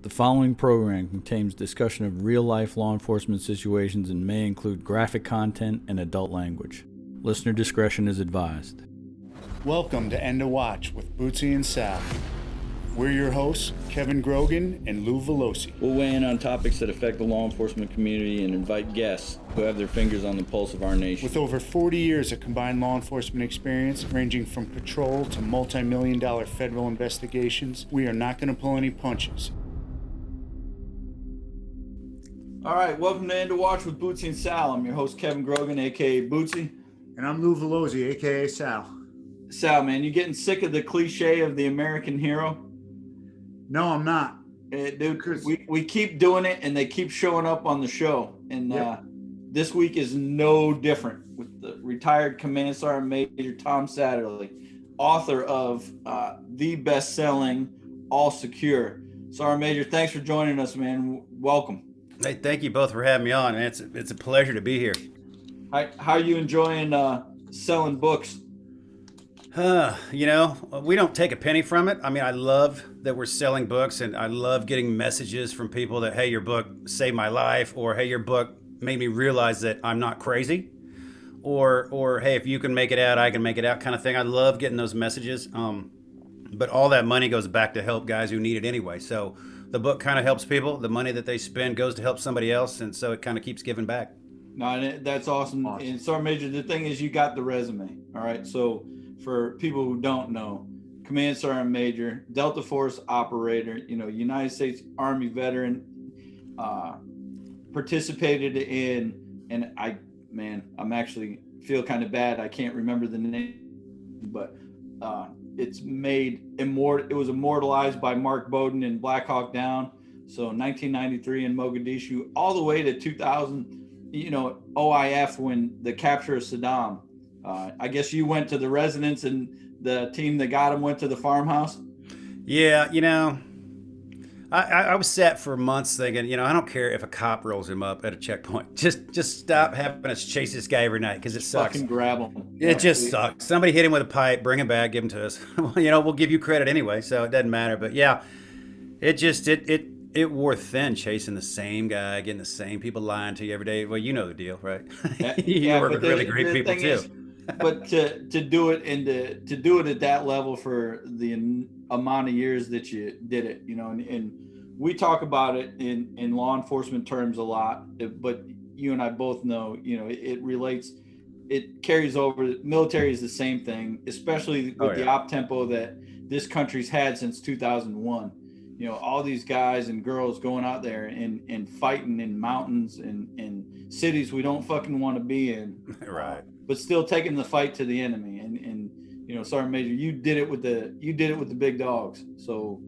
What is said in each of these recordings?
The following program contains discussion of real-life law enforcement situations and may include graphic content and adult language. Listener discretion is advised. Welcome to End of Watch with Bootsy and Sal. We're your hosts, Kevin Grogan and Lou Velosi. We'll weigh in on topics that affect the law enforcement community and invite guests who have their fingers on the pulse of our nation. With over 40 years of combined law enforcement experience, ranging from patrol to multi-million-dollar federal investigations, we are not going to pull any punches. All right, welcome to End of Watch with Bootsy and Sal. I'm your host, Kevin Grogan, a.k.a. Bootsy. And I'm Lou Velosi, a.k.a. Sal. Sal, man, you getting sick of the cliche of the American hero? No, I'm not. Dude, we keep doing it, and they keep showing up on the show. And this week is no different with the retired Command Sergeant Major Tom Slattery, author of the best-selling All Secure. Sergeant Major, thanks for joining us, man. Welcome. Hey, thank you both for having me on. It's a pleasure to be here. How are you enjoying selling books? We don't take a penny from it. I mean, I love that we're selling books, and I love getting messages from people that, hey, your book saved my life, or hey, your book made me realize that I'm not crazy, or hey, if you can make it out, I can make it out, kind of thing. I love getting those messages. But all that money goes back to help guys who need it anyway. So the book kind of helps people. The money that they spend goes to help somebody else, and so it kind of keeps giving back. No, that's awesome. And Sergeant Major, the thing is, you got the resume. All right, so for people who don't know, Command Sergeant Major, Delta Force operator, United States Army veteran, participated in, and I'm actually feel kind of bad. I can't remember the name, but it's made immortal. It was immortalized by Mark Bowden in Black Hawk Down. So 1993 in Mogadishu, all the way to 2000, OIF when the capture of Saddam. I guess you went to the residence and the team that got him went to the farmhouse. Yeah, I was set for months thinking, I don't care if a cop rolls him up at a checkpoint. Just stop having us chase this guy every night because it sucks. Fucking grab him. It just sucks. Somebody hit him with a pipe, bring him back, give him to us. We'll give you credit anyway, so it doesn't matter. But yeah, it wore thin chasing the same guy, getting the same people lying to you every day. Well, you know the deal, right? You work with really great people too. But to do it and to do it at that level for the amount of years that you did it, and we talk about it in law enforcement terms a lot, but you and I both know, it relates, it carries over. Military is the same thing, especially with the op tempo that this country's had since 2001. All these guys and girls going out there and fighting in mountains and cities we don't fucking want to be in. Right. But still taking the fight to the enemy. And Sergeant Major, you did it with the big dogs. So,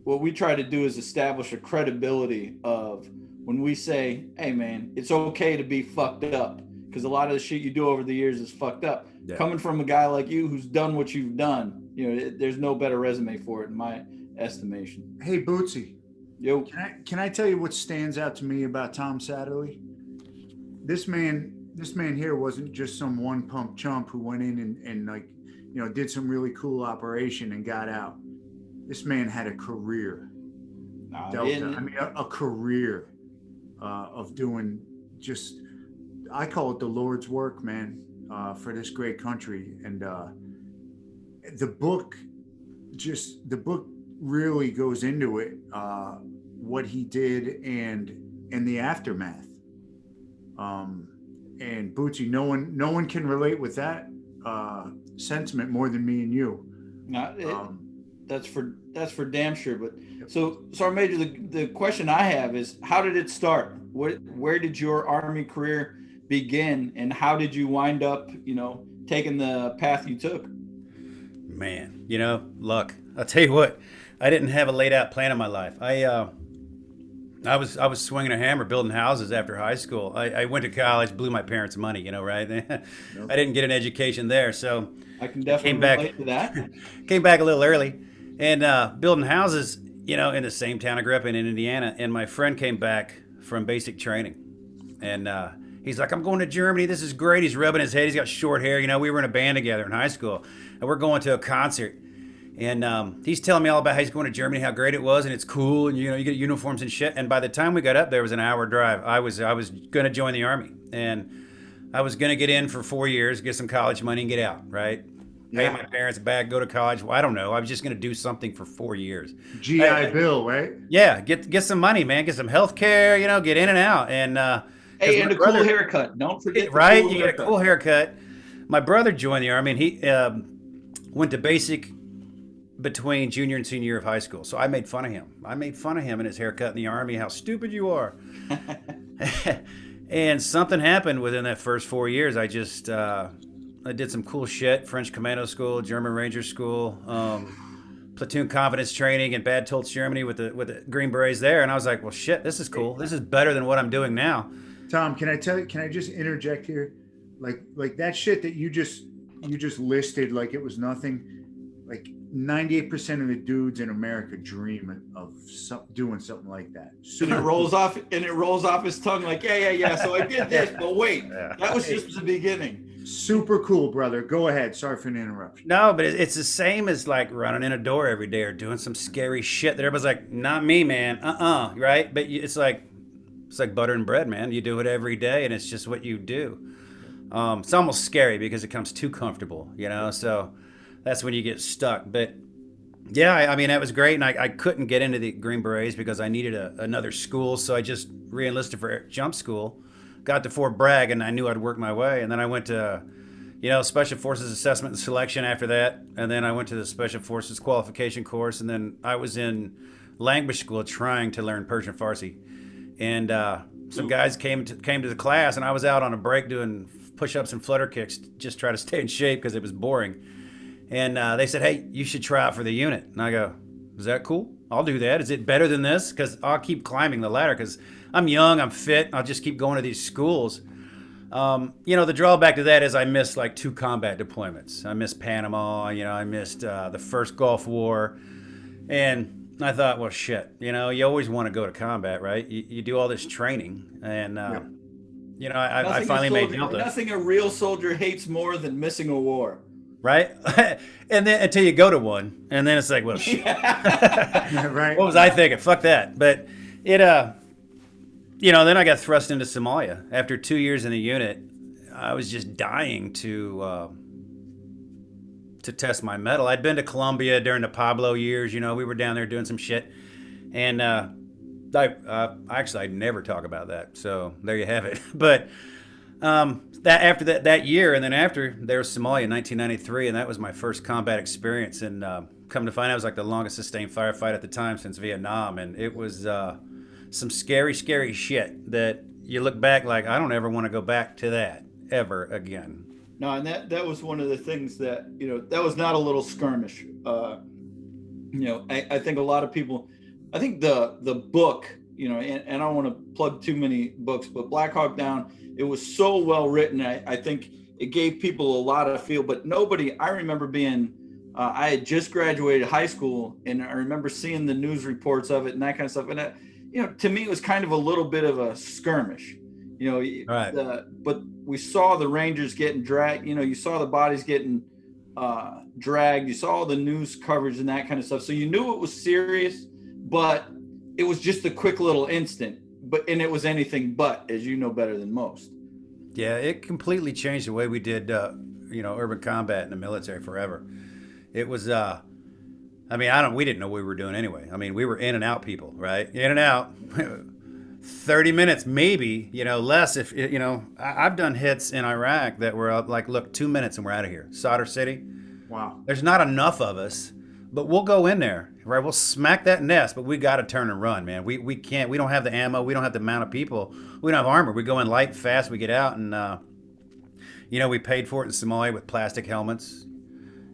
what we try to do is establish a credibility of when we say, hey man, it's okay to be fucked up, because a lot of the shit you do over the years is fucked up. Yeah. Coming from a guy like you who's done what you've done, there's no better resume for it in my estimation. Hey, Bootsy. Yo. Can I tell you what stands out to me about Tom Slattery? This man here wasn't just some one pump chump who went in and did some really cool operation and got out. This man had a career. A career of doing I call it the Lord's work, man, for this great country. And the book really goes into it, what he did and the aftermath. And Bootsy, no one can relate with that sentiment more than me and you. That's for damn sure. But so, Sergeant Major, the question I have is, how did it start? Where did your Army career begin, and how did you wind up, taking the path you took? Man, luck. I'll tell you what, I didn't have a laid out plan in my life. I was swinging a hammer building houses after high school. I went to college, blew my parents' money, right? Nope. I didn't get an education there, so I can definitely relate to that. Came back a little early, and building houses, in the same town I grew up in Indiana. And my friend came back from basic training, and he's like, "I'm going to Germany. This is great." He's rubbing his head. He's got short hair. We were in a band together in high school, and we're going to a concert. And he's telling me all about how he's going to Germany, how great it was, and it's cool, and you get uniforms and shit. And by the time we got up there, it was an hour drive. I was going to join the army, and I was going to get in for 4 years, get some college money, and get out. Right? Pay my parents back, go to college. Well, I don't know. I was just going to do something for 4 years. GI Bill, right? Yeah, get some money, man. Get some health care. Get in and out. And hey, and a cool haircut. Don't forget. Right? You get a cool haircut. My brother joined the army, and he went to basic between junior and senior year of high school. So I made fun of him. I made fun of him and his haircut in the army, how stupid you are. And something happened within that first 4 years. I did some cool shit, French commando school, German Ranger school, platoon confidence training in Bad Tolz, Germany with the Green Berets there. And I was like, well, shit, this is cool. This is better than what I'm doing now. Tom, can I just interject here? Like that shit that you just listed like it was nothing. Like 98% of the dudes in America dream of doing something like that. And it rolls off his tongue like, yeah. So I did this, but wait, that was just the beginning. Super cool, brother. Go ahead. Sorry for the interruption. No, but it's the same as like running in a door every day or doing some scary shit that everybody's like, not me, man. Right? But it's like butter and bread, man. You do it every day, and it's just what you do. It's almost scary because it comes too comfortable, So that's when you get stuck. But yeah, I mean, that was great. And I couldn't get into the Green Berets because I needed another school. So I just re-enlisted for jump school, got to Fort Bragg, and I knew I'd work my way. And then I went to, Special Forces Assessment and Selection after that. And then I went to the Special Forces Qualification course. And then I was in language school trying to learn Persian Farsi. And some guys came to the class, and I was out on a break doing push-ups and flutter kicks, just try to stay in shape because it was boring. And they said, hey, you should try out for the unit. And I go, is that cool? I'll do that. Is it better than this? Because I'll keep climbing the ladder because I'm young, I'm fit. I'll just keep going to these schools. The drawback to that is I missed like 2 combat deployments. I missed Panama. I missed the first Gulf War. And I thought, well, shit. You always want to go to combat, right? You do all this training. And, I finally made Delta. Nothing a real soldier hates more than missing a war. Right? And then until you go to one, and then it's like, well, shit. Right. What was I thinking? Fuck that. But it, then I got thrust into Somalia. After 2 years in the unit, I was just dying to test my mettle. I'd been to Colombia during the Pablo years. We were down there doing some shit. And I'd never talk about that. So there you have it. But after that year, and then after there was Somalia in 1993, and that was my first combat experience. And come to find out, it was like the longest sustained firefight at the time since Vietnam, and it was some scary shit that you look back like, I don't ever want to go back to that ever again. No, and that was one of the things that that was not a little skirmish. I think a lot of people, I think the book, and I don't want to plug too many books, but Black Hawk Down. It was so well written. I think it gave people a lot of feel, but I remember being, I had just graduated high school, and I remember seeing the news reports of it and that kind of stuff. And, to me, it was kind of a little bit of a skirmish, Right. But we saw the Rangers getting dragged, you saw the bodies getting dragged. You saw all the news coverage and that kind of stuff. So you knew it was serious, but it was just a quick little instant. And it was anything but, as you know better than most. Yeah, it completely changed the way we did, urban combat in the military forever. It was, we didn't know what we were doing anyway. I mean, we were in and out people, right? In and out, 30 minutes, maybe, less if, I've done hits in Iraq that were like, look, 2 minutes and we're out of here. Sadr City. Wow. There's not enough of us, but we'll go in there, right? We'll smack that nest, but we got to turn and run, man. We can't, we don't have the ammo. We don't have the amount of people. We don't have armor. We go in light, fast, we get out. And, we paid for it in Somalia with plastic helmets.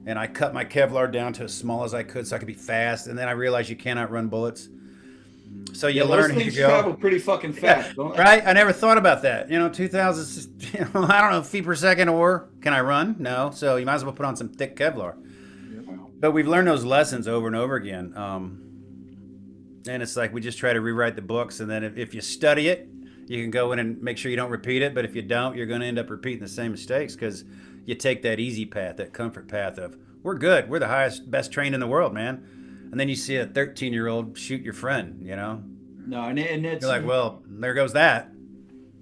And I cut my Kevlar down to as small as I could so I could be fast. And then I realized you cannot run bullets. So you learn those as you things go. travel pretty fucking fast, don't they? Right? I never thought about that. 2,000, I don't know, feet per second, or can I run? No. So you might as well put on some thick Kevlar. But we've learned those lessons over and over again. And it's like we just try to rewrite the books. And then if you study it, you can go in and make sure you don't repeat it. But if you don't, you're going to end up repeating the same mistakes because you take that easy path, that comfort path of We're good. We're the highest, best trained in the world, man. And then you see a 13-year-old shoot your friend, you know? No, and You're it's like, well, there goes that.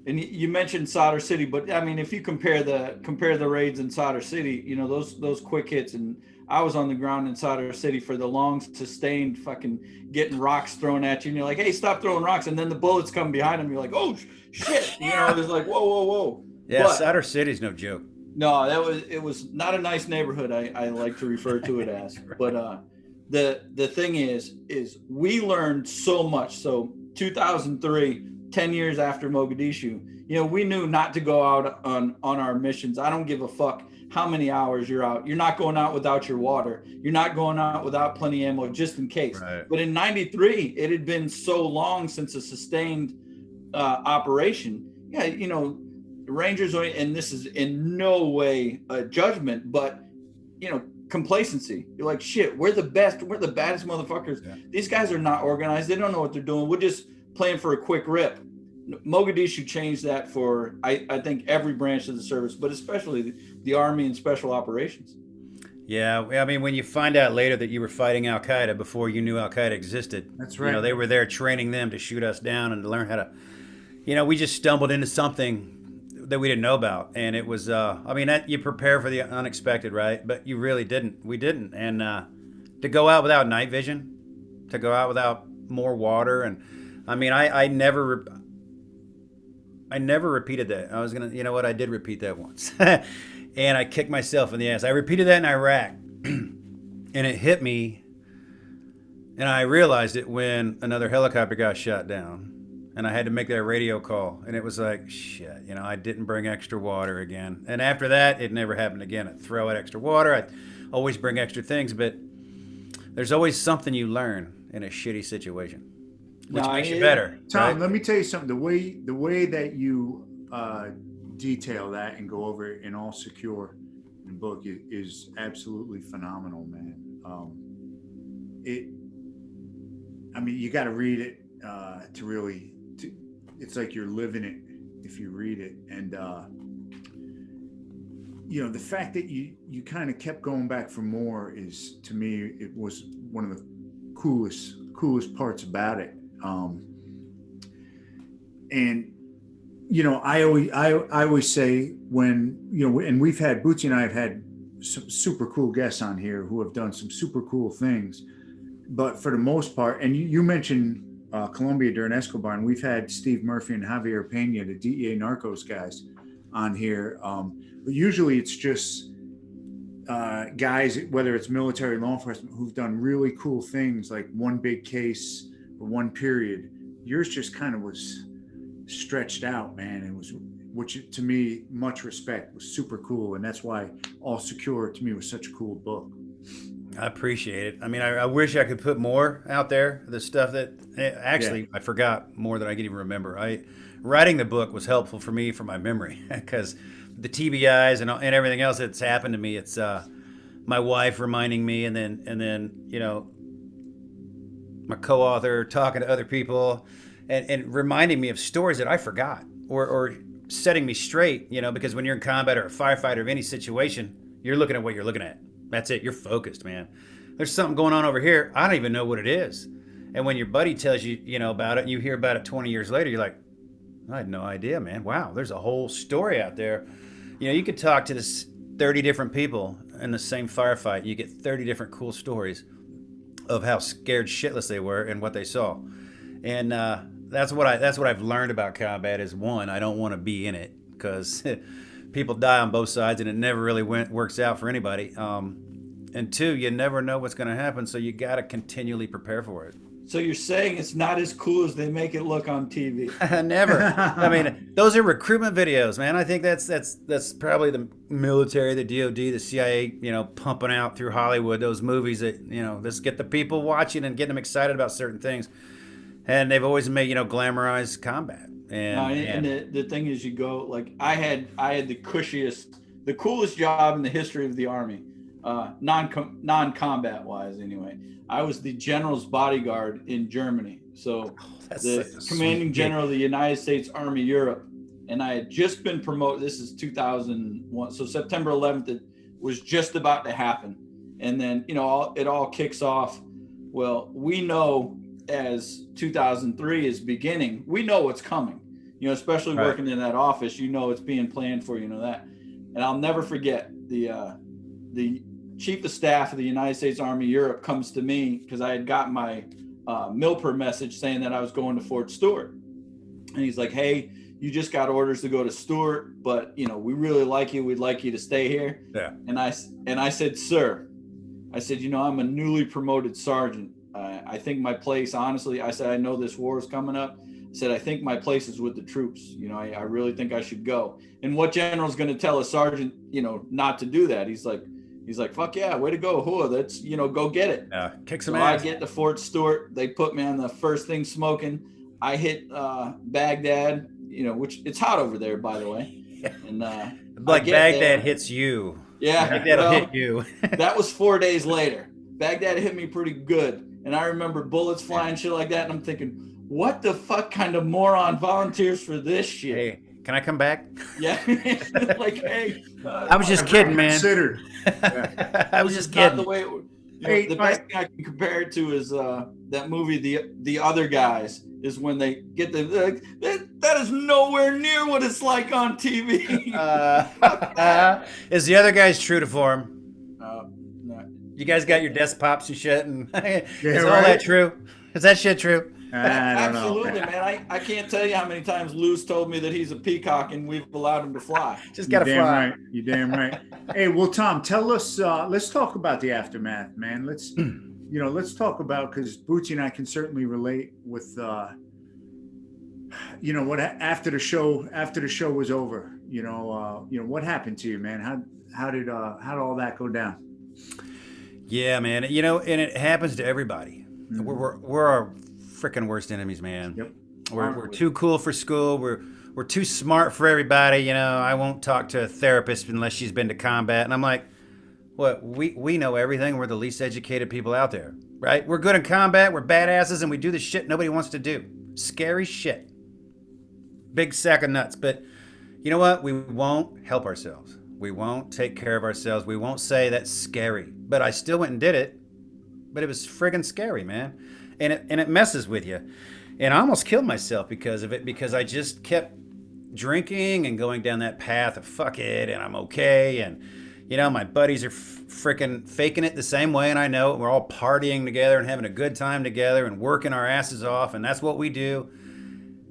and you mentioned Solder City, but I mean, if you compare the raids in Solder City, you know those quick hits, and I was on the ground in Solder City for the long, sustained fucking getting rocks thrown at you, and you're like, hey, stop throwing rocks, and then the bullets come behind them, you're like, oh shit, you know, it's like whoa. Yeah, but, Solder City's no joke. No, it was not a nice neighborhood. I like to refer to it as, but the thing is we learned so much. So 2003. 10 years after Mogadishu, you know, we knew not to go out on our missions. I don't give a fuck how many hours you're out. You're not going out without your water. You're not going out without plenty of ammo just in case. Right. But in 93, it had been so long since a sustained operation. Yeah, you know, the Rangers, and this is in no way a judgment, but, you know, complacency. You're like, shit, we're the best. We're the baddest motherfuckers. Yeah. These guys are not organized. They don't know what they're doing. We're just playing for a quick rip. Mogadishu changed that for I think every branch of the service, but especially the Army and Special Operations. Yeah, I mean, when you find out later that you were fighting Al Qaeda before you knew Al Qaeda existed, that's right. You know, they were there training them to shoot us down and to learn how to. You know, we just stumbled into something that we didn't know about, and it was. I mean, you prepare for the unexpected, right? But you really didn't. We didn't, and to go out without night vision, to go out without more water, and I mean, I never repeated that. I was gonna, you know what? I did repeat that once, and I kicked myself in the ass. I repeated that in Iraq, and it hit me, and I realized it when another helicopter got shot down, and I had to make that radio call, and it was like, shit, you know, I didn't bring extra water again. And after that, it never happened again. I'd throw out extra water. I'd always bring extra things, but there's always something you learn in a shitty situation. Which makes you better. Tom, right? Let me tell you something. The way that you detail that and go over it in All Secure in the book is absolutely phenomenal, man. I mean, you got to read it to really. It's like you're living it if you read it, and you know, the fact that you kind of kept going back for more is, to me, it was one of the coolest parts about it. And you know, I always say, when, you know, and Bootsy and I have had some super cool guests on here who have done some super cool things, but for the most part, and you mentioned Colombia during Escobar, and we've had Steve Murphy and Javier Pena, the DEA Narcos guys, on here, but usually it's just guys, whether it's military, law enforcement, who've done really cool things, like one big case or one period. Yours just kind of was stretched out, man. It was, which to me, much respect, was super cool. And that's why All Secure to me was such a cool book. I appreciate it. I mean, I wish I could put more out there. The stuff that actually I forgot more than I can even remember. Writing the book was helpful for me for my memory, because the TBIs and everything else that's happened to me. It's my wife reminding me, and then you know, my co-author talking to other people, and reminding me of stories that I forgot, or setting me straight. You know, because when you're in combat or a firefighter of any situation, you're looking at what you're looking at. That's it. You're focused, man. There's something going on over here. I don't even know what it is. And when your buddy tells you, you know, about it, and you hear about it 20 years later, you're like, I had no idea, man. Wow, there's a whole story out there. You know, you could talk to this 30 different people in the same firefight. You get 30 different cool stories of how scared shitless they were and what they saw. And that's what I've learned about combat is, one, I don't want to be in it, because people die on both sides and it never really works out for anybody. And two, you never know what's going to happen, so you got to continually prepare for it. So you're saying it's not as cool as they make it look on TV? Never. I mean, those are recruitment videos, man. I think that's probably the military, the DOD, the CIA, you know, pumping out through Hollywood those movies that, you know, let's get the people watching and getting them excited about certain things. And they've always made, you know, glamorized combat. And the thing is, you go, like, I had the coolest job in the history of the Army, non-combat wise anyway. I was the general's bodyguard in Germany. So the commanding general of the United States Army Europe. And I had just been promoted. This is 2001. So September 11th, it was just about to happen. And then, it all kicks off. Well, we know as 2003 is beginning, we know what's coming, especially Right. working in that office, it's being planned for, that. And I'll never forget the chief of staff of the United States Army Europe comes to me because I had got my Milper message saying that I was going to Fort Stewart. And he's like, hey, you just got orders to go to Stewart, but we really like you. We'd like you to stay here. Yeah. And I said, sir, I'm a newly promoted sergeant. I think my place, honestly, I said, I know this war is coming up. I said, I think my place is with the troops. I really think I should go. And what general's going to tell a sergeant, not to do that? He's like, fuck yeah, way to go. Whoa, that's, go get it. Yeah, kick some So ass. I get to Fort Stewart. They put me on the first thing smoking. I hit Baghdad, which it's hot over there, by the way. And like Baghdad hits you. Yeah, Baghdad'll hit you. That was 4 days later. Baghdad hit me pretty good. And I remember bullets flying, shit like that. And I'm thinking, what the fuck kind of moron volunteers for this shit? Hey, can I come back? Yeah. Like, hey. I was just kidding, man. Considered. I was just Not kidding. the way it would. The best thing I can compare it to is that movie, The Other Guys, is when they get that is nowhere near what it's like on TV. Is The Other Guy's true to form? No. You guys got your desktops and shit, and is all right. that true? Is that shit true? I don't Absolutely, know. man. I can't tell you how many times Lou's told me that he's a peacock and we've allowed him to fly. Just gotta You're damn fly. right. You're damn right. Hey, well, Tom, tell us. Let's talk about the aftermath, man. Let's talk about, because Bootsy and I can certainly relate with, what after the show was over. What happened to you, man? How did all that go down? Yeah, man. And it happens to everybody. Mm-hmm. We're our freaking worst enemies, man. Yep. We're too cool for school. We're too smart for everybody. I won't talk to a therapist unless she's been to combat. And I'm like, what? We know everything. We're the least educated people out there, right? We're good in combat. We're badasses, and we do the shit nobody wants to do. Scary shit. Big sack of nuts. But you know what? We won't help ourselves. We won't take care of ourselves. We won't say that's scary. But I still went and did it. But it was friggin' scary, man. And it messes with you. And I almost killed myself because of it, because I just kept drinking and going down that path of fuck it and I'm okay. And, my buddies are freaking faking it the same way. And I know it. We're all partying together and having a good time together and working our asses off. And that's what we do.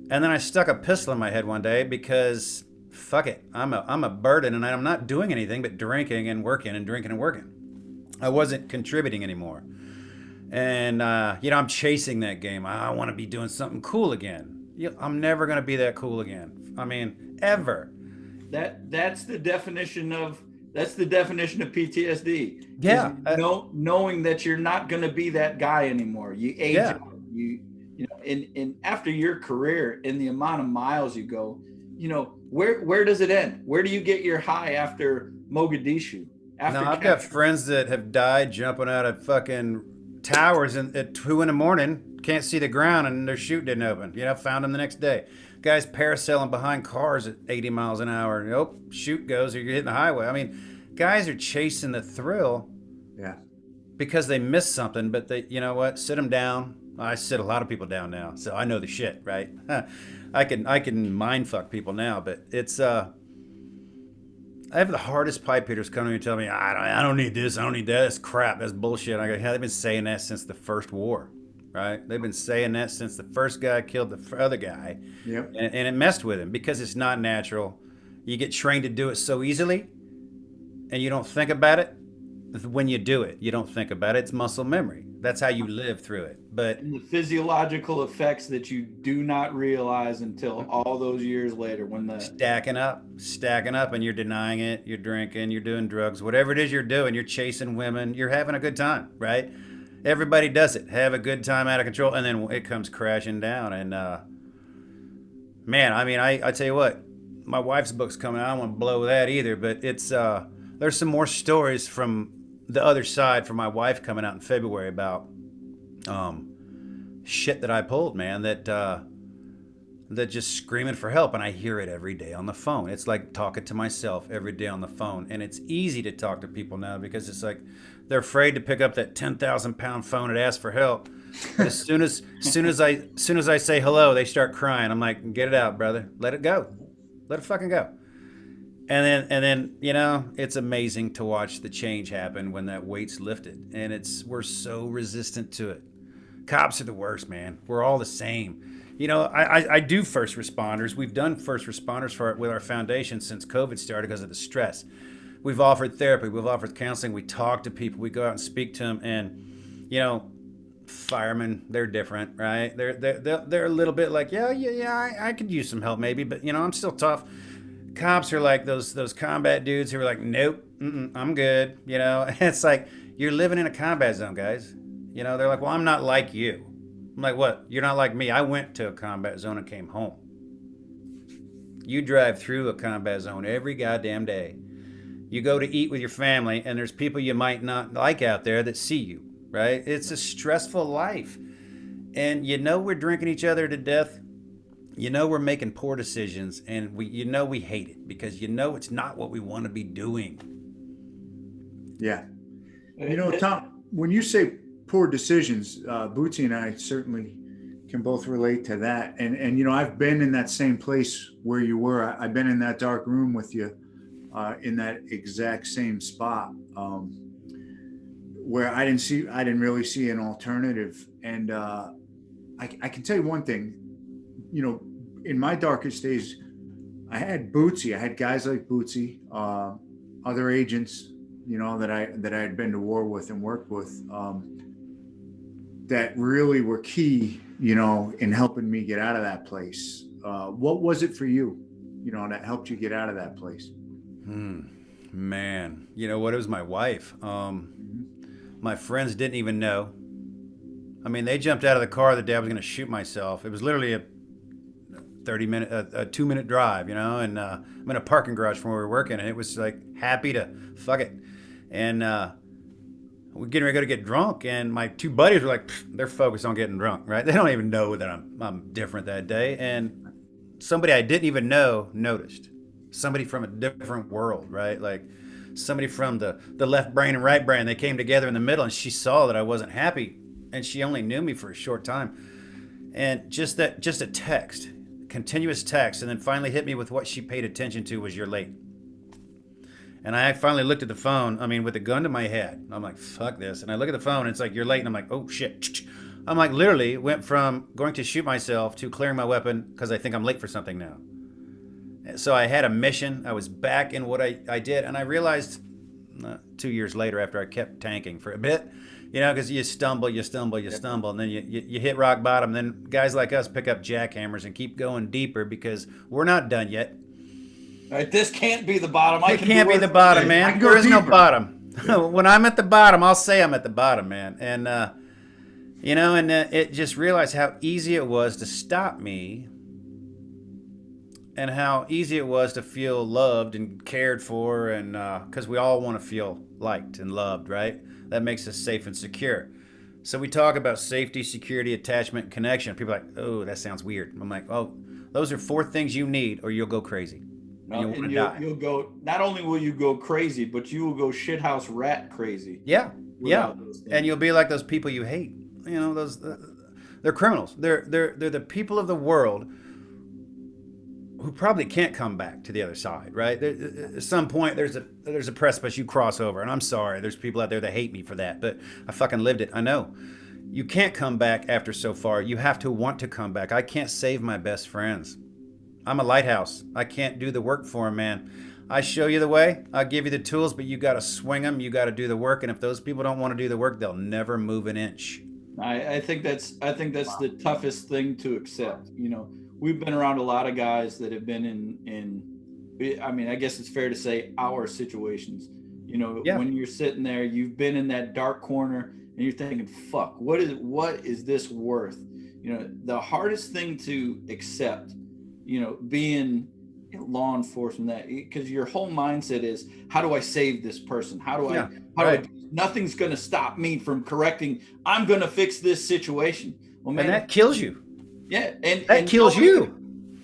And then I stuck a pistol in my head one day because fuck it. I'm a burden and I'm not doing anything but drinking and working and drinking and working. I wasn't contributing anymore. And, I'm chasing that game. I want to be doing something cool again. I'm never going to be that cool again. I mean, ever. That's the definition of PTSD. Yeah. Knowing that you're not going to be that guy anymore. You age out. And after your career and the amount of miles you go, where does it end? Where do you get your high after Mogadishu? I've got friends that have died jumping out of fucking towers at 2 a.m, can't see the ground, and their chute didn't open. Found them the next day. Guys parasailing behind cars at 80 miles an hour. Nope, chute goes, or you're hitting the highway. I mean, guys are chasing the thrill. Yeah. Because they missed something, but you know what? Sit them down. I sit a lot of people down now, so I know the shit, right? I can mind fuck people now, but it's I have the hardest pipe hitters come to me and tell me, I don't need this, I don't need that. That's crap. That's bullshit. I go, they've been saying that since the first war, right? They've been saying that since the first guy killed the other guy. Yep. And it messed with him because it's not natural. You get trained to do it so easily, and you don't think about it. When you do it, you don't think about it. It's muscle memory. That's how you live through it. But and the physiological effects that you do not realize until all those years later, when the stacking up, and you're denying it. You're drinking, you're doing drugs, whatever it is you're doing. You're chasing women. You're having a good time, right? Everybody does it. Have a good time, out of control, and then it comes crashing down. And man, I mean, I tell you what, my wife's book's coming out. I don't want to blow that either, but it's there's some more stories from the other side for my wife coming out in February about shit that I pulled, man, that that just screaming for help, and I hear it every day on the phone. It's like talking to myself every day on the phone, and it's easy to talk to people now because it's like they're afraid to pick up that 10,000-pound phone and ask for help. But as soon as I say hello, they start crying. I'm like, get it out, brother. Let it go. Let it fucking go. And then it's amazing to watch the change happen when that weight's lifted, and we're so resistant to it. Cops are the worst, man. We're all the same. I do first responders. We've done first responders with our foundation since COVID started because of the stress. We've offered therapy. We've offered counseling. We talk to people. We go out and speak to them. And, firemen, they're different, right? They're a little bit like, I could use some help maybe, but, I'm still tough. Cops are like those combat dudes who are like, nope, I'm good. It's like, you're living in a combat zone, guys. They're like, well, I'm not like you. I'm like, what? You're not like me. I went to a combat zone and came home. You drive through a combat zone every goddamn day. You go to eat with your family, and there's people you might not like out there that see you, right? It's a stressful life. And we're drinking each other to death. We're making poor decisions, and we hate it because it's not what we want to be doing. Yeah. Tom, when you say poor decisions, Bootsy and I certainly can both relate to that. And I've been in that same place where you were. I've been in that dark room with you in that exact same spot where I didn't really see an alternative. And I can tell you one thing, in my darkest days, I had Bootsy. I had guys like Bootsy, other agents, that I had been to war with and worked with, that really were key, in helping me get out of that place. What was it for you, that helped you get out of that place? Man, it was my wife. My friends didn't even know. I mean, they jumped out of the car the day I was going to shoot myself. It was literally a 2-minute drive, and I'm in a parking garage from where we were working, and it was like happy to fuck it. And we're getting ready to go to get drunk, and my two buddies were like, they're focused on getting drunk, right? They don't even know that I'm different that day. And somebody I didn't even know noticed. Somebody from a different world, right? Like somebody from the left brain and right brain. They came together in the middle, and she saw that I wasn't happy, and she only knew me for a short time. And just a text, continuous text, and then finally hit me with what she paid attention to was, you're late. And I finally looked at the phone, with a gun to my head. I'm like, fuck this. And I look at the phone, and it's like, you're late. And I'm like, oh, shit. I'm like, literally went from going to shoot myself to clearing my weapon because I think I'm late for something now. So I had a mission. I was back in what I did. And I realized 2 years later, after I kept tanking for a bit, because you stumble, and then you hit rock bottom. Then guys like us pick up jackhammers and keep going deeper because we're not done yet. All right, this can't be the bottom. It can't be the bottom, man. There is no bottom. When I'm at the bottom, I'll say I'm at the bottom, man. And, it just realized how easy it was to stop me and how easy it was to feel loved and cared for. And because we all want to feel liked and loved, right? That makes us safe and secure. So we talk about safety, security, attachment, connection. People are like, oh, that sounds weird. I'm like, oh, those are 4 things you need or you'll go crazy. You'll go. Not only will you go crazy, but you will go shithouse rat crazy. Yeah. And you'll be like those people you hate. They're criminals. They're the people of the world who probably can't come back to the other side, right? At some point, there's a precipice you cross over, and I'm sorry, there's people out there that hate me for that, but I fucking lived it. I know. You can't come back after so far. You have to want to come back. I can't save my best friends. I'm a lighthouse. I can't do the work for them, man. I show you the way. I give you the tools, but you got to swing them. You got to do the work. And if those people don't want to do the work, they'll never move an inch. I think that's the toughest thing to accept. We've been around a lot of guys that have been in I guess it's fair to say our situations. When you're sitting there, you've been in that dark corner and you're thinking, fuck, what is this worth? The hardest thing to accept, being law enforcement, that because your whole mindset is, how do I save this person? How do I nothing's going to stop me from correcting. I'm going to fix this situation. Well, man, and that kills you. Yeah. And that kills you.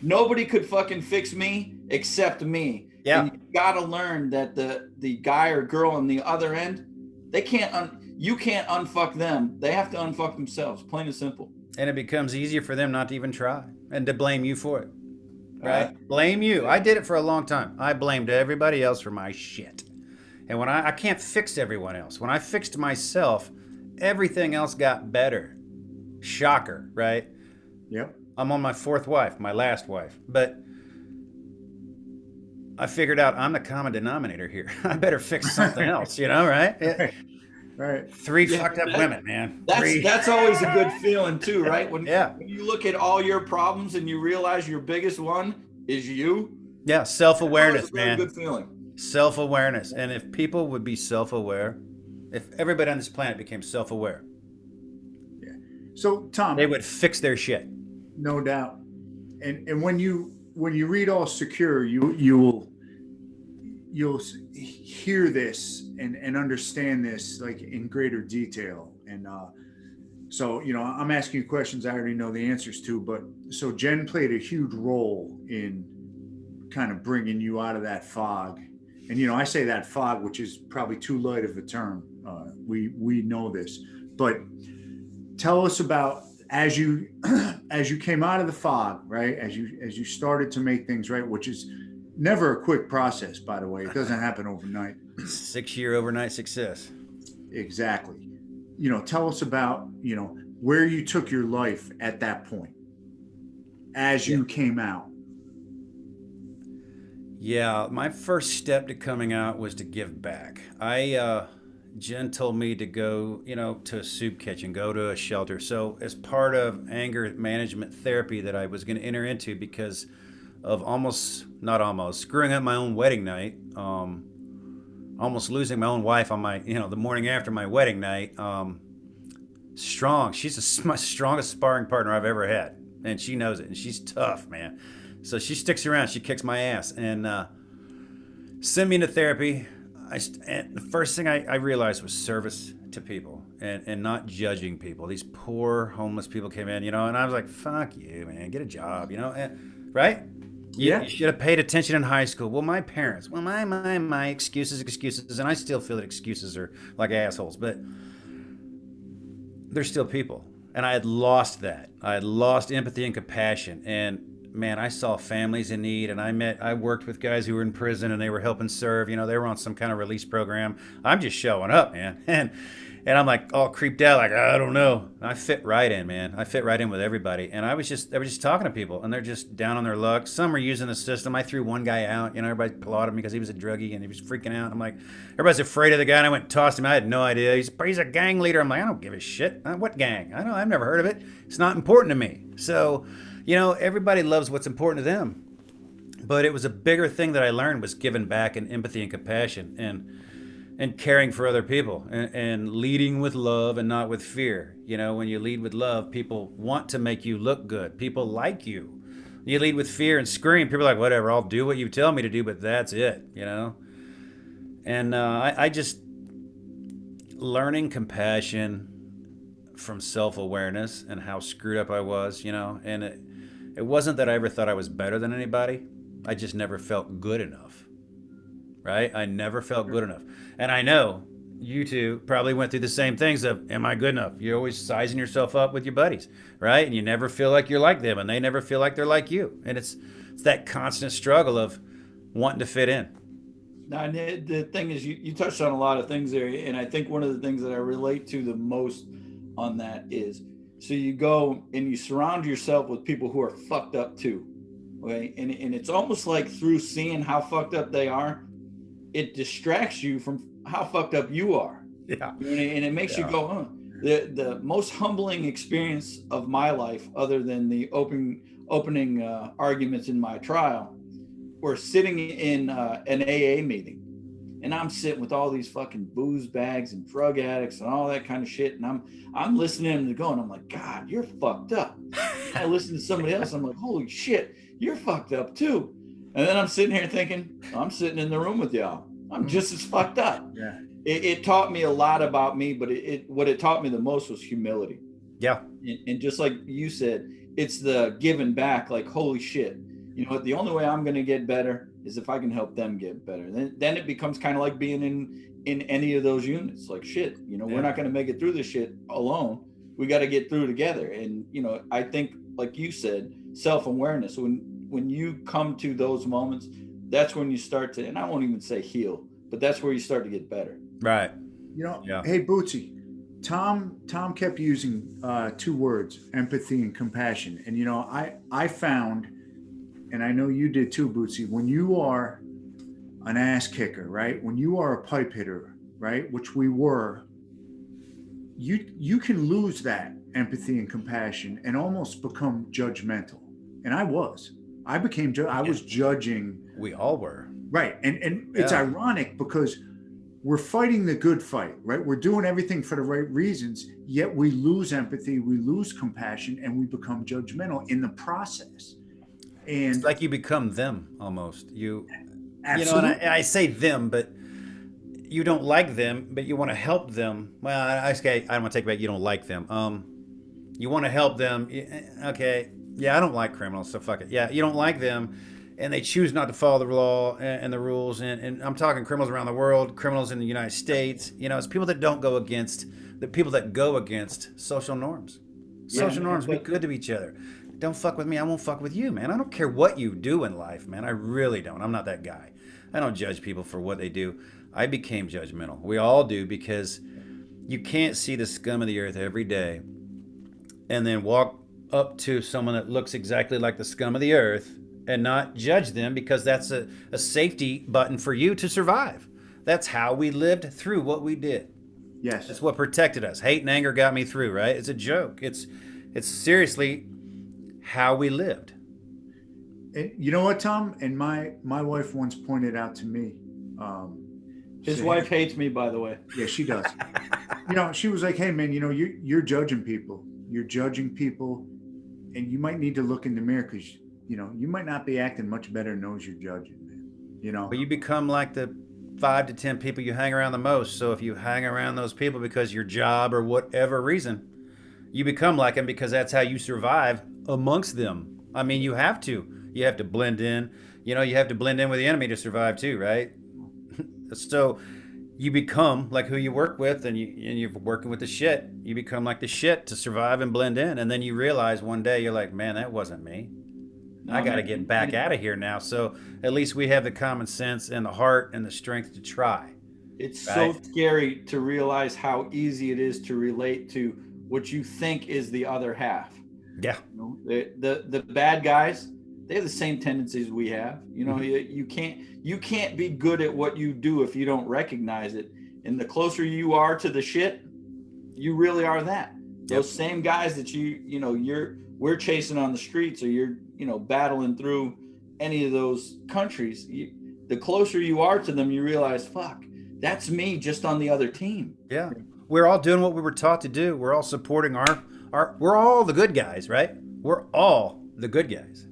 nobody could fucking fix me except me. Yeah. And you gotta learn that the guy or girl on the other end, they can't you can't unfuck them. They have to unfuck themselves, plain and simple. And it becomes easier for them not to even try and to blame you for it. Right? Blame you. I did it for a long time. I blamed everybody else for my shit. And when I can't fix everyone else. When I fixed myself, everything else got better. Shocker, right? Yep. I'm on my fourth wife, my last wife. But I figured out I'm the common denominator here. I better fix something else, you know, right? Right. Three fucked up women, man. That's always a good feeling too, right? When Yeah. when you look at all your problems and you realize your biggest one is you. Yeah, self-awareness, That's a very man. good feeling. Self-awareness. And if people would be self-aware, if everybody on this planet became self-aware, So Tom, they would fix their shit. no doubt. And when you read All Secure, you'll hear this and understand this like in greater detail. And so, you know, I'm asking you questions I already know the answers to, but so Jen played a huge role in kind of bringing you out of that fog. And, you know, I say that fog, which is probably too light of a term. We know this, but tell us about as you came out of the fog, right? As you started to make things right, which is never a quick process, by the way. It doesn't happen overnight. 6-year overnight success. Exactly. You know, tell us about, you know, where you took your life at that point as you came out. Yeah, my first step to coming out was to give back. Jen told me to go, you know, to a soup kitchen, go to a shelter. So as part of anger management therapy that I was going to enter into because of screwing up my own wedding night, almost losing my own wife on my, the morning after my wedding night. She's my strongest sparring partner I've ever had, and she knows it, and she's tough, man. So she sticks around, she kicks my ass, and sent me into therapy. And the first thing I realized was service to people and not judging people. These poor homeless people came in, and I was like, fuck you, man, get a job, right? Yeah. You should have paid attention in high school. Well, my parents, my excuses, and I still feel that excuses are like assholes, but they're still people. And I had lost that. I had lost empathy and compassion. And man, I saw families in need, and I worked with guys who were in prison and they were helping serve, they were on some kind of release program. I'm just showing up, man. And I'm like all creeped out, like, I don't know. I fit right in, man. I fit right in with everybody. And they were just talking to people, and they're just down on their luck. Some are using the system. I threw one guy out, everybody applauded me because he was a druggie and he was freaking out. I'm like, everybody's afraid of the guy, and I went and tossed him. I had no idea. He's a gang leader. I'm like, I don't give a shit. What gang? I've never heard of it. It's not important to me. So, everybody loves what's important to them. But it was a bigger thing that I learned was giving back and empathy and compassion and caring for other people and leading with love and not with fear. When you lead with love, people want to make you look good. People like you. You lead with fear and scream, people are like, whatever, I'll do what you tell me to do, but that's it, And I just learning compassion from self-awareness and how screwed up I was, and it wasn't that I ever thought I was better than anybody. I just never felt good enough. Right? I never felt good enough. And I know you two probably went through the same things of, am I good enough? You're always sizing yourself up with your buddies, right? And you never feel like you're like them, and they never feel like they're like you. And it's that constant struggle of wanting to fit in. Now, the thing is, you touched on a lot of things there, and I think one of the things that I relate to the most on that is, so you go and you surround yourself with people who are fucked up too, okay? And it's almost like through seeing how fucked up they are, it distracts you from how fucked up you are. Yeah. And it makes you go, The most humbling experience of my life, other than the opening arguments in my trial, were sitting in an AA meeting. And I'm sitting with all these fucking booze bags and drug addicts and all that kind of shit. And I'm listening to them go, and I'm like, God, you're fucked up. I listen to somebody else, I'm like, holy shit, you're fucked up too. And then I'm sitting here thinking, I'm sitting in the room with y'all. I'm just as fucked up. Yeah. It taught me a lot about me, but what it taught me the most was humility. Yeah. And just like you said, it's the giving back. Like, holy shit, you know what? The only way I'm going to get better is if I can help them get better. Then it becomes kind of like being in any of those units. Like, shit, you know, we're not going to make it through this shit alone. We got to get through together. And, you know, I think, like you said, self-awareness, when you come to those moments, that's when you start to, and I won't even say heal, but that's where you start to get better. Right. You know, Yeah. hey Bootsy, Tom kept using two words, empathy and compassion. And you know, I found, and I know you did too, Bootsy, when you are an ass kicker, right? When you are a pipe hitter, right? Which we were, you can lose that empathy and compassion and almost become judgmental. And I was. I was judging. We all were. Right. And it's ironic because we're fighting the good fight, right? We're doing everything for the right reasons, yet we lose empathy, we lose compassion, and we become judgmental in the process. And it's like you become them almost. You absolutely. know, and I say them, but you don't like them, but you want to help them. Well, I don't want to take back. You don't like them. You want to help them. Okay. Yeah, I don't like criminals, so fuck it. Yeah, you don't like them, and they choose not to follow the law and the rules. And I'm talking criminals around the world, criminals in the United States. You know, it's people that don't go against the people that go against social norms. Social norms, be good to each other. Don't fuck with me, I won't fuck with you, man. I don't care what you do in life, man. I really don't. I'm not that guy. I don't judge people for what they do. I became judgmental. We all do, because you can't see the scum of the earth every day and then walk up to someone that looks exactly like the scum of the earth and not judge them, because that's a safety button for you to survive. That's how we lived through what we did. Yes. That's what protected us. Hate and anger got me through, right? It's a joke. It's seriously how we lived. And you know what, Tom? And my wife once pointed out to me. His wife hates me, by the way. Yeah, she does. You know, she was like, "Hey, man, you know, you're judging people. You're judging people, and you might need to look in the mirror because you know you might not be acting much better than those you're judging, man. You know." But you become like the 5 to 10 people you hang around the most. So if you hang around those people because your job or whatever reason, you become like them because that's how you survive amongst them. I mean, you have to. You have to blend in. You know, you have to blend in with the enemy to survive too, right? So you become like who you work with, and you're working with the shit. You become like the shit to survive and blend in. And then you realize one day you're like, man, that wasn't me. I got to get back out of here now. So at least we have the common sense and the heart and the strength to try. It's right? So scary to realize how easy it is to relate to what you think is the other half. Yeah. You know, the bad guys, they have the same tendencies we have. You know, you can't be good at what you do if you don't recognize it. And the closer you are to the shit, you really are that. Those same guys that we're chasing on the streets, or you're battling through any of those countries, the closer you are to them, you realize, fuck, that's me just on the other team. Yeah. We're all doing what we were taught to do. We're all supporting we're all the good guys, right? We're all the good guys.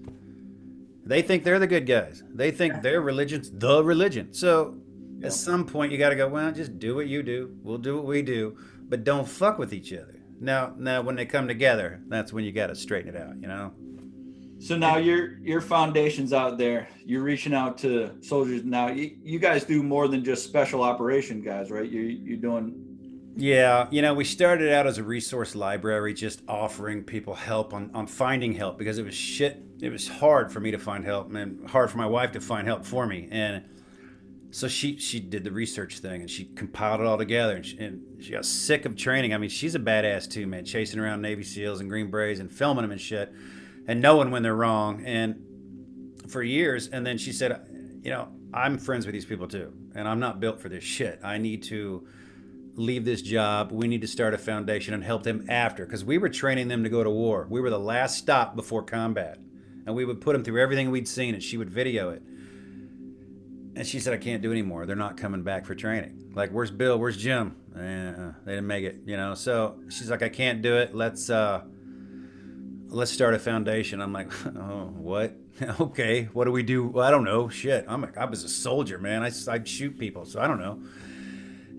They think they're the good guys. They think their religion's the religion. So at some point you got to go, well, just do what you do. We'll do what we do, but don't fuck with each other. Now when they come together, that's when you got to straighten it out, you know? So now your foundation's out there. You're reaching out to soldiers now. You guys do more than just special operation guys, right? You're doing. Yeah, we started out as a resource library, just offering people help on finding help, because it was shit. It was hard for me to find help, and hard for my wife to find help for me. And so she did the research thing, and she compiled it all together, and she got sick of training. I mean, she's a badass too, man, chasing around Navy SEALs and Green Berets and filming them and shit, and knowing when they're wrong, and for years. And then she said, I'm friends with these people too, and I'm not built for this shit. I need to leave this job. We need to start a foundation and help them after, because we were training them to go to war. We were the last stop before combat, and we would put them through everything we'd seen, and she would video it. And she said, I can't do anymore. They're not coming back for training. Like, where's Bill? Where's Jim? They didn't make it, So she's like, I can't do it. Let's start a foundation. I'm like, oh, what? Okay, what do we do? Well, I don't know. Shit, I was a soldier, man. I'd shoot people, so I don't know.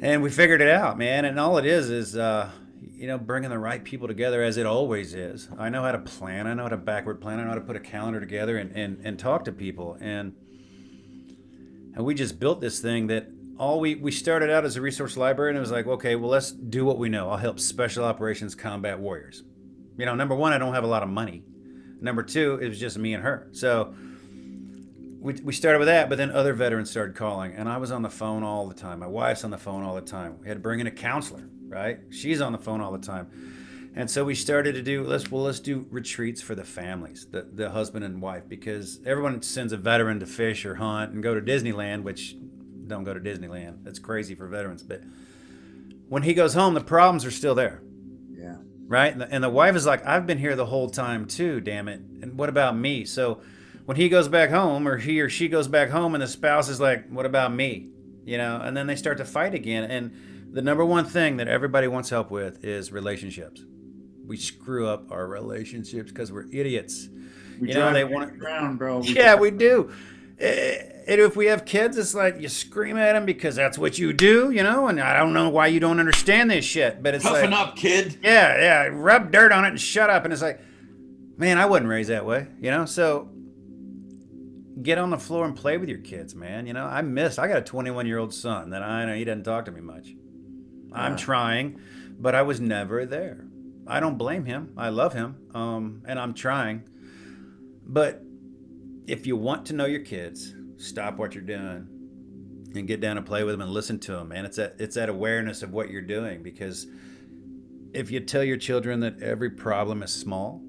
And we figured it out, man. And all it is bringing the right people together as it always is. I know how to plan. I know how to backward plan. I know how to put a calendar together and talk to people. And we just built this thing that we started out as a resource library, and it was like, okay, well, let's do what we know. I'll help special operations combat warriors. Number one, I don't have a lot of money. Number two, it was just me and her. So we started with that, but then other veterans started calling, and I was on the phone all the time. My wife's on the phone all the time. We had to bring in a counselor, right? She's on the phone all the time. And so we started to do, let's do retreats for the families, the husband and wife, because everyone sends a veteran to fish or hunt and go to Disneyland, which don't go to Disneyland. That's crazy for veterans. But when he goes home, the problems are still there. Yeah. Right? And the wife is like, I've been here the whole time too, damn it. And what about me? So when he goes back home, or he or she goes back home, and the spouse is like, what about me? And then they start to fight again. And the number one thing that everybody wants help with is relationships. We screw up our relationships because we're idiots. They want it around, bro. We do. And if we have kids, it's like you scream at them because that's what you do, and I don't know why you don't understand this shit, but it's Toughen like, up, kid. Yeah, rub dirt on it and shut up. And it's like, man, I wasn't raised that way, so get on the floor and play with your kids, man. I got a 21-year-old son that I know he doesn't talk to me much. I'm trying, but I was never there. I don't blame him. I love him, and I'm trying. But if you want to know your kids, stop what you're doing and get down and play with them and listen to them. And it's that awareness of what you're doing, because if you tell your children that every problem is small,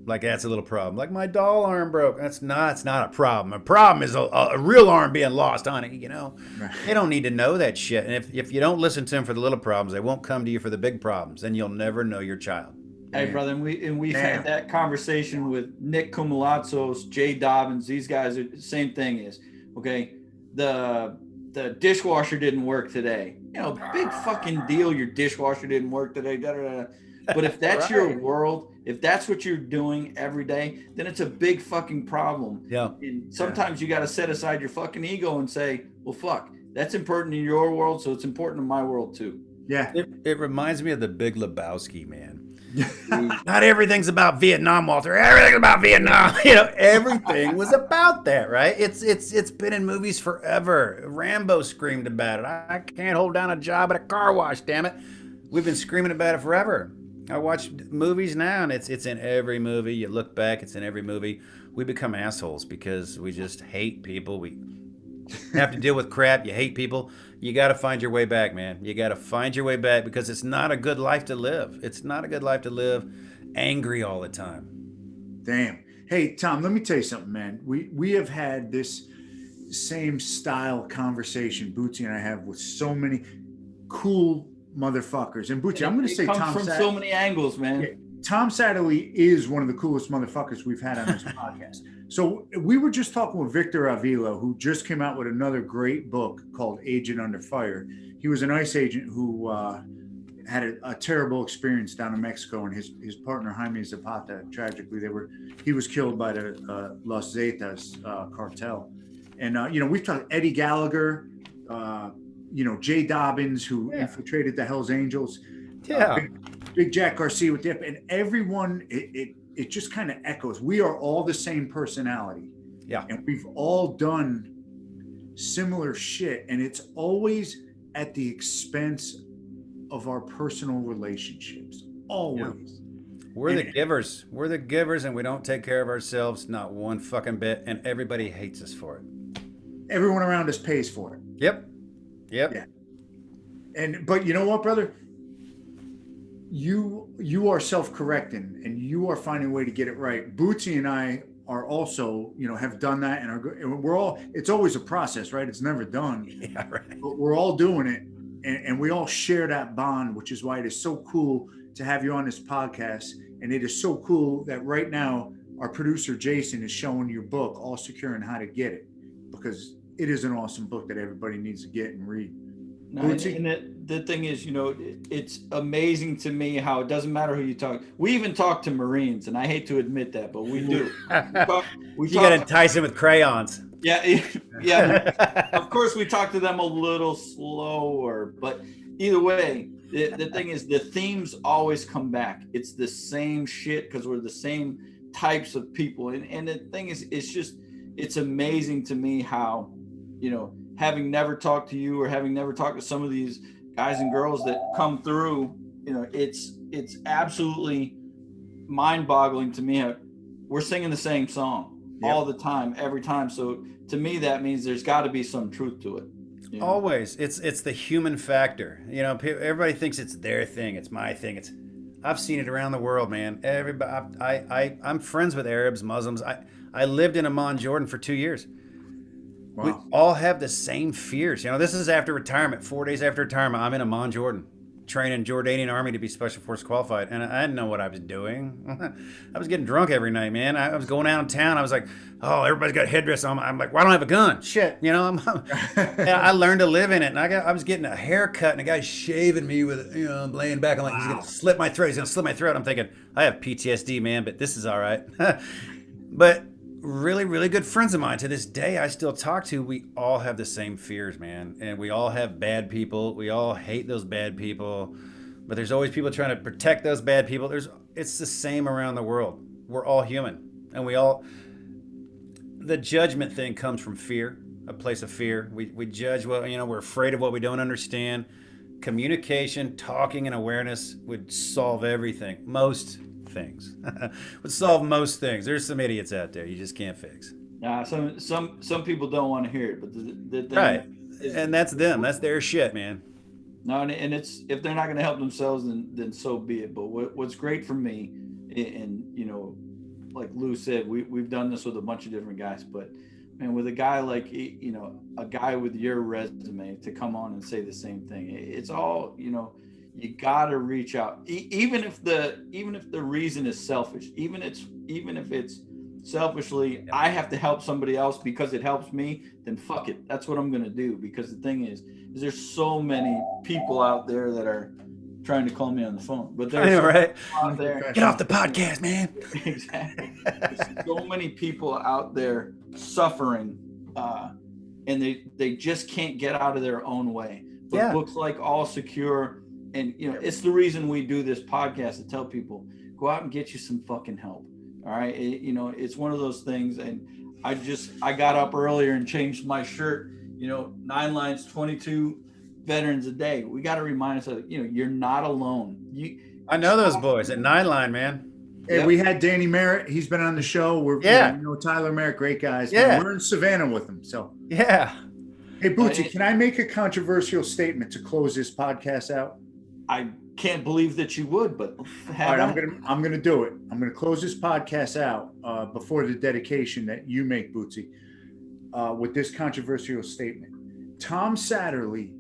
like that's a little problem, like my doll arm broke, it's not a problem. A problem is a real arm being lost, honey. Right. They don't need to know that shit. And if you don't listen to them for the little problems, they won't come to you for the big problems, and you'll never know your child. Hey, brother, and we've had that conversation with Nick Kumalatzos, Jay Dobbins. These guys are the same thing. Is okay. The dishwasher didn't work today. Big fucking deal. Your dishwasher didn't work today. Da, da, da. But if that's right. Your world, if that's what you're doing every day, then it's a big fucking problem. Yeah. And sometimes you got to set aside your fucking ego and say, well, fuck, that's important in your world, so it's important in my world too. Yeah. It reminds me of the Big Lebowski, man. Not everything's about Vietnam, Walter. Everything's about Vietnam. Everything was about that, right? It's been in movies forever. Rambo screamed about it. I can't hold down a job at a car wash, damn it. We've been screaming about it forever. I watch movies now, and it's in every movie. You look back, it's in every movie. We become assholes because we just hate people. We have to deal with crap. You hate people. You got to find your way back, man. You got to find your way back, because it's not a good life to live. It's not a good life to live angry all the time. Damn. Hey, Tom, let me tell you something, man. We have had this same style conversation, Bootsy and I have, with so many cool motherfuckers. And Bootsy, I'm going to say Tom from so many angles, man. Yeah, Tom Satterley is one of the coolest motherfuckers we've had on this podcast. So we were just talking with Victor Avila, who just came out with another great book called Agent Under Fire. He was an ICE agent who had a terrible experience down in Mexico, and his partner Jaime Zapata, tragically, he was killed by the Los Zetas cartel. And we've talked Eddie Gallagher, Jay Dobbins, who infiltrated the Hells Angels. Yeah. Big Jack Garcia with Dip, and everyone, it just kind of echoes. We are all the same personality. Yeah. And we've all done similar shit. And it's always at the expense of our personal relationships. Always. Yeah. We're the givers. We're the givers, and we don't take care of ourselves, not one fucking bit. And everybody hates us for it. Everyone around us pays for it. Yep. Yeah. But you know what, brother? You are self-correcting, and you are finding a way to get it right. Bootsy and I are also, have done that, and we're all. It's always a process, right? It's never done. Yeah, right. But we're all doing it, and we all share that bond, which is why it is so cool to have you on this podcast. And it is so cool that right now our producer Jason is showing your book, All Secure and How to Get It, because it is an awesome book that everybody needs to get and read. No, and the thing is, it's amazing to me how it doesn't matter who you talk. We even talk to Marines, and I hate to admit that, but we do. You got to entice them with crayons. Yeah. Of course, we talk to them a little slower, but either way, the thing is, the themes always come back. It's the same shit because we're the same types of people. And the thing is, it's amazing to me how, having never talked to you or having never talked to some of these guys and girls that come through, it's absolutely mind-boggling to me. We're singing the same song all the time, every time. So to me, that means there's got to be some truth to it. Always. It's the human factor. Everybody thinks it's their thing. It's my thing. I've seen it around the world, man. Everybody. I'm friends with Arabs, Muslims. I lived in Amman, Jordan for 2 years. Wow. We all have the same fears. This is after retirement. 4 days after retirement, I'm in Amman, Jordan, training Jordanian army to be Special Force qualified, and I didn't know what I was doing. I was getting drunk every night, man. I was going out of town. I was like, oh, everybody's got a headdress on. I'm like, well, I don't have a gun. Shit, I learned to live in it, and I was getting a haircut, and a guy shaving me with, I'm laying back. I'm like, he's gonna slit my throat. He's gonna slit my throat. I'm thinking, I have PTSD, man, but this is all right. But really, really good friends of mine to this day I still talk to. We all have the same fears, man, and we all have bad people. We all hate those bad people, but there's always people trying to protect those bad people. It's the same around the world. We're all human, and the judgment thing comes from fear, a place of fear. We judge we're afraid of what we don't understand. Communication, talking, and awareness would solve everything. Most things would solve most things. There's some idiots out there you just can't fix. Some people don't want to hear it, but the thing right, and that's them. That's their shit, man. No, and it's, if they're not going to help themselves, then so be it. But what's great for me, and like Lou said, we've done this with a bunch of different guys, but man, with a guy like a guy with your resume to come on and say the same thing, it's all you gotta reach out, even if the reason is selfish, even if it's selfishly, I have to help somebody else because it helps me, then fuck it, that's what I'm gonna do. Because the thing is there's so many people out there that are trying to call me on the phone, but there's right out there. Get off the podcast, man. Exactly. There's so many people out there suffering, and they just can't get out of their own way. But books like All Secure, and it's the reason we do this podcast, to tell people, go out and get you some fucking help. All right, it's one of those things. And I got up earlier and changed my shirt. 9 lines, 22 veterans a day. We got to remind ourselves, you're not alone. I know those boys at 9 line, man. Hey, we had Danny Merritt. He's been on the show. Tyler Merritt, great guys. Yeah, man. We're in Savannah with him. So yeah. Hey, Bootsy, can I make a controversial statement to close this podcast out? I can't believe that you would, but all right, I'm gonna do it. I'm gonna close this podcast out before the dedication that you make, Bootsy, with this controversial statement. Tom Satterly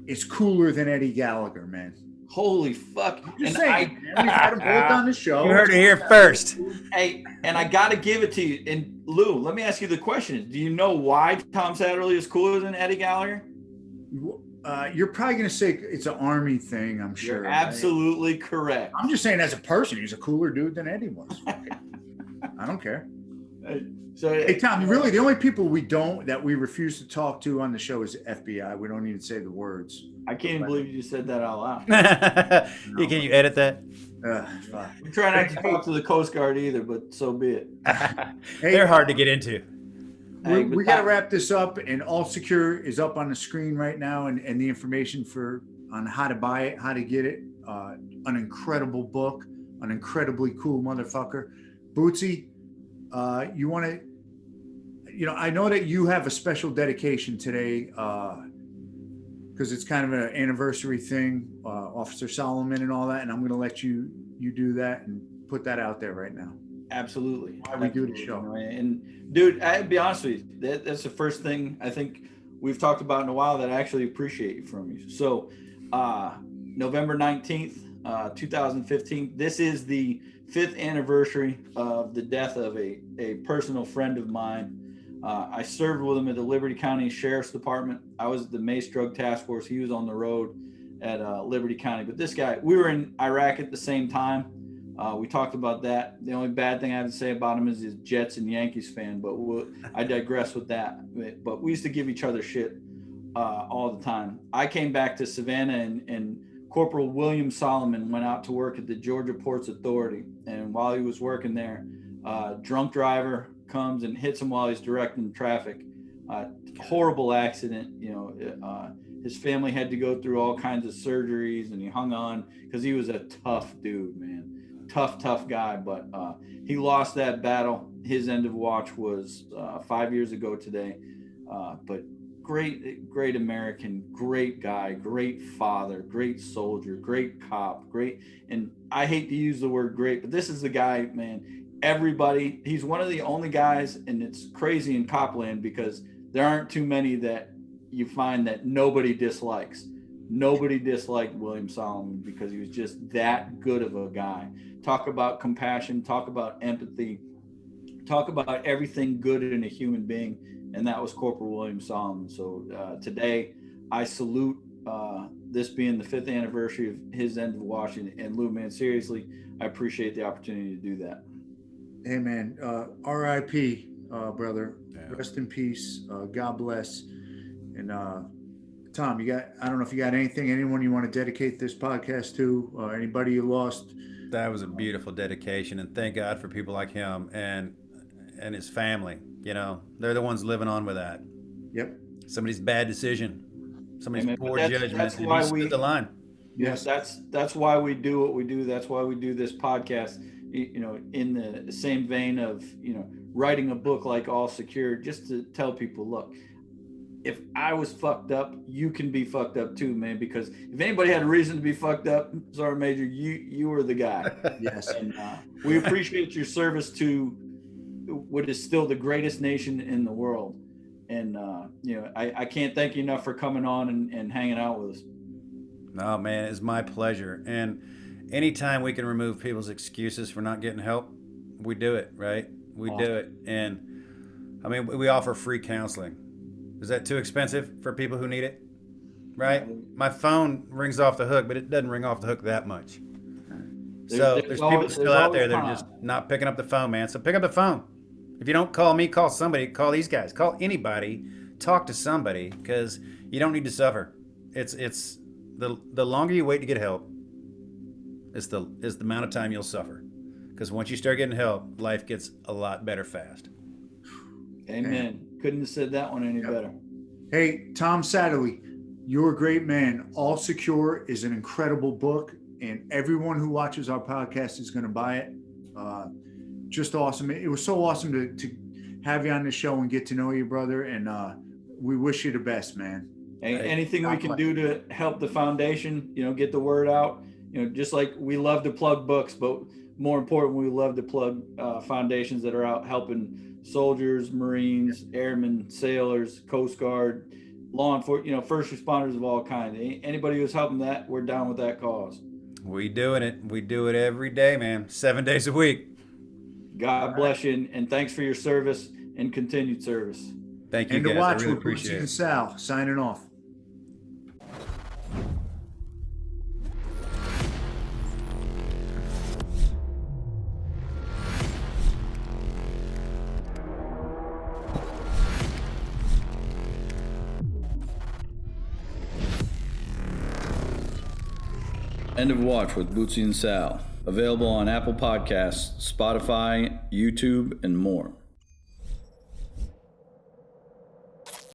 is cooler than Eddie Gallagher, man. Holy fuck! We've had them both on the show. You heard it here first. Hey, and I got to give it to you. And Lou, let me ask you the question: do you know why Tom Satterly is cooler than Eddie Gallagher? You're probably going to say it's an Army thing, I'm sure. You're absolutely correct. I'm just saying, as a person, he's a cooler dude than Eddie was. I don't care. Hey, Tom, really, the only people that we refuse to talk to on the show is the FBI. We don't even say the words. I can't even believe you just said that out loud. Can you edit that? We try not to talk to the Coast Guard either, but so be it. They're hard to get into. We got to wrap this up, and All Secure is up on the screen right now, and the information on how to buy it, how to get it. An incredible book, an incredibly cool motherfucker. Bootsy, you want to, I know that you have a special dedication today because it's kind of an anniversary thing, Officer Solomon and all that, and I'm going to let you do that and put that out there right now. Absolutely. Why we do the show. And dude, I'll be honest with you, that's the first thing I think we've talked about in a while that I actually appreciate from you. So November 19th, 2015, this is the 5th anniversary of the death of a personal friend of mine. I served with him at the Liberty County Sheriff's Department. I was at the Mace Drug Task Force. He was on the road at Liberty County. But this guy, we were in Iraq at the same time. We talked about that. The only bad thing I have to say about him is he's Jets and Yankees fan, but I digress with that. But we used to give each other shit all the time. I came back to Savannah, and Corporal William Solomon went out to work at the Georgia Ports Authority, and while he was working there, drunk driver comes and hits him while he's directing traffic. Horrible accident. His family had to go through all kinds of surgeries, and he hung on because he was a tough dude, man. Tough guy, but he lost that battle. His end of watch was 5 years ago today. But great American, great guy, great father, great soldier, great cop, great. And I hate to use the word great, but this is the guy, man. Everybody, he's one of the only guys, and it's crazy in Copland because there aren't too many that you find that nobody dislikes. Nobody disliked William Solomon because he was just that good of a guy. Talk about compassion, talk about empathy, talk about everything good in a human being, and that was Corporal William Solomon. So today, I salute this being the 5th anniversary of his end of watching. And Lou, man, seriously, I appreciate the opportunity to do that. Hey, man, R.I.P., brother. Yeah. Rest in peace. God bless. And Tom, I don't know if you got anyone you want to dedicate this podcast to, anybody you lost. That was a beautiful dedication, and thank God for people like him and his family. They're the ones living on with that. Yep. Somebody's bad decision, somebody's poor judgment. That's why we the line. Yes, that's why we do what we do. That's why we do this podcast. In the same vein of writing a book like All Secure, just to tell people, look, if I was fucked up, you can be fucked up too, man. Because if anybody had a reason to be fucked up, Sergeant Major, you were the guy. Yes. And we appreciate your service to what is still the greatest nation in the world. And I can't thank you enough for coming on and hanging out with us. No, man, it's my pleasure. And anytime we can remove people's excuses for not getting help, we do it, right? We do it. And I mean, we offer free counseling. Is that too expensive for people who need it? Right? My phone rings off the hook, but it doesn't ring off the hook that much. So there's people still out there that are just not picking up the phone, man. So pick up the phone. If you don't call me, call somebody. Call these guys. Call anybody. Talk to somebody, because you don't need to suffer. It's the longer you wait to get help, is the amount of time you'll suffer. Because once you start getting help, life gets a lot better fast. Amen. Couldn't have said that one any better. Hey, Tom Slattery, you're a great man. All Secure is an incredible book, and everyone who watches our podcast is going to buy it. Just awesome. It was so awesome to have you on the show and get to know you, brother. And we wish you the best, man. Anything we can do to help the foundation, get the word out. Just like we love to plug books, but more important, we love to plug foundations that are out helping soldiers, Marines, airmen, sailors, Coast Guard, law enforcement, first responders of all kinds. Anybody who's helping that, we're down with that cause. We doing it. We do it every day, man. 7 days a week. God bless you, and thanks for your service and continued service. Thank you, and guys. to watch I really with appreciate Bootsy it. and Sal signing off. End of Watch with Bootsy and Sal. Available on Apple Podcasts, Spotify, YouTube, and more.